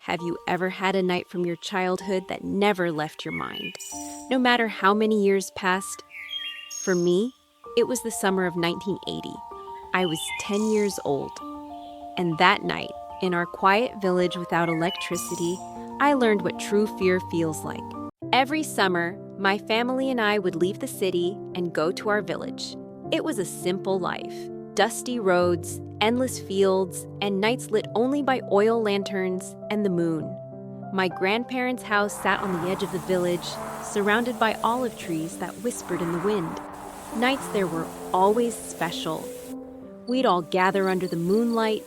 Have you ever had a night from your childhood that never left your mind, no matter how many years passed? For me, it was the summer of 1980. I was 10 years old. And that night, in our quiet village without electricity, I learned what true fear feels like. Every summer, my family and I would leave the city and go to our village. It was a simple life. Dusty roads, endless fields, and nights lit only by oil lanterns and the moon. My grandparents' house sat on the edge of the village, surrounded by olive trees that whispered in the wind. Nights there were always special. We'd all gather under the moonlight,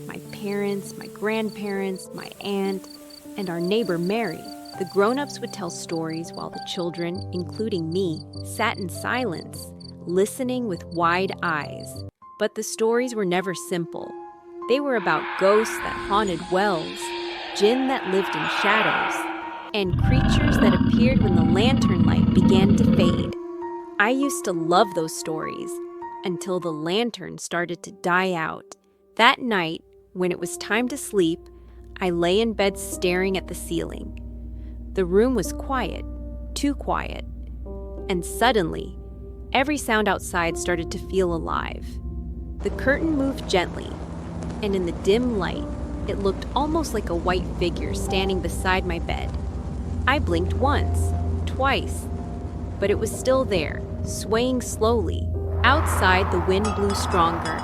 my parents, my grandparents, my aunt, and our neighbor Mary. The grown-ups would tell stories while the children, including me, sat in silence, listening with wide eyes. But the stories were never simple. They were about ghosts that haunted wells, jinn that lived in shadows, and creatures that appeared when the lantern light began to fade. I used to love those stories until the lantern started to die out. That night, when it was time to sleep, I lay in bed staring at the ceiling. The room was quiet, too quiet, and suddenly, every sound outside started to feel alive. The curtain moved gently, and in the dim light, it looked almost like a white figure standing beside my bed. I blinked once, twice, but it was still there, swaying slowly. Outside, the wind blew stronger.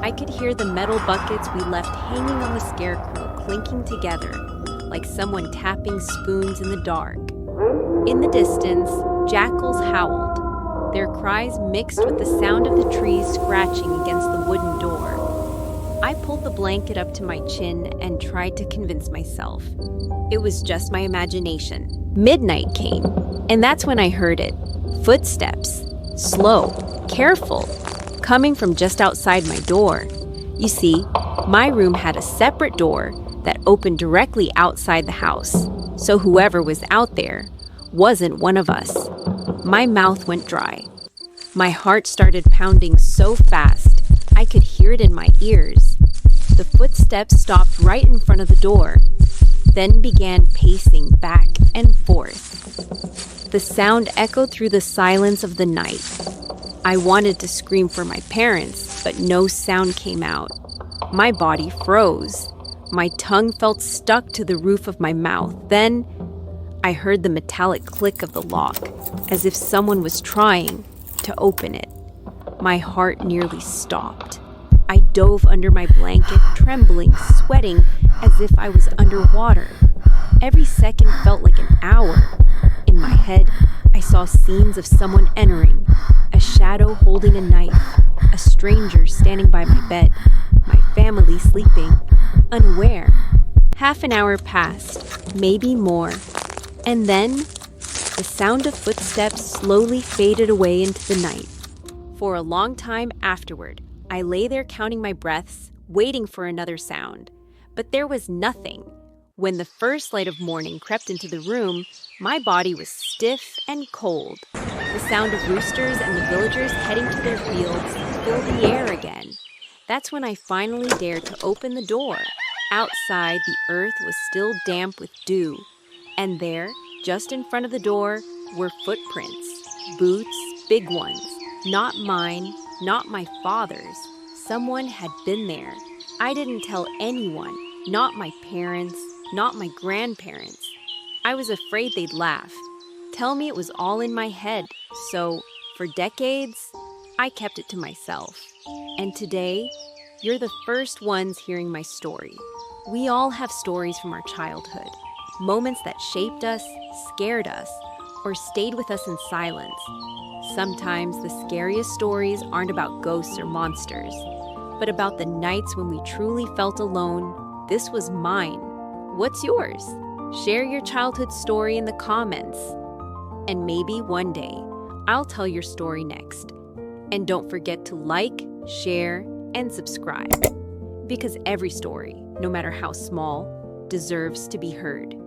I could hear the metal buckets we left hanging on the scarecrow clinking together, like someone tapping spoons in the dark. In the distance, jackals howled, their cries mixed with the sound of the trees scratching against the wooden door. I pulled the blanket up to my chin and tried to convince myself. It was just my imagination. Midnight came, and that's when I heard it. Footsteps, slow, careful, coming from just outside my door. You see, my room had a separate door that opened directly outside the house, so whoever was out there wasn't one of us. My mouth went dry. My heart started pounding so fast, I could hear it in my ears. The footsteps stopped right in front of the door, then began pacing back and forth. The sound echoed through the silence of the night. I wanted to scream for my parents, but no sound came out. My body froze. My tongue felt stuck to the roof of my mouth. Then, I heard the metallic click of the lock, as if someone was trying to open it. My heart nearly stopped. I dove under my blanket, trembling, sweating, as if I was underwater. Every second felt like an hour. In my head, I saw scenes of someone entering, a shadow holding a knife, a stranger standing by my bed, my family sleeping, unaware. Half an hour passed, maybe more. And then, the sound of footsteps slowly faded away into the night. For a long time afterward, I lay there counting my breaths, waiting for another sound. But there was nothing. When the first light of morning crept into the room, my body was stiff and cold. The sound of roosters and the villagers heading to their fields filled the air again. That's when I finally dared to open the door. Outside, the earth was still damp with dew. And there, just in front of the door, were footprints. Boots, big ones. Not mine, not my father's. Someone had been there. I didn't tell anyone, not my parents, not my grandparents. I was afraid they'd laugh, tell me it was all in my head. So, for decades, I kept it to myself. And today, you're the first ones hearing my story. We all have stories from our childhood. Moments that shaped us, scared us, or stayed with us in silence. Sometimes the scariest stories aren't about ghosts or monsters, but about the nights when we truly felt alone. This was mine. What's yours? Share your childhood story in the comments. And maybe one day, I'll tell your story next. And don't forget to like, share, and subscribe. Because every story, no matter how small, deserves to be heard.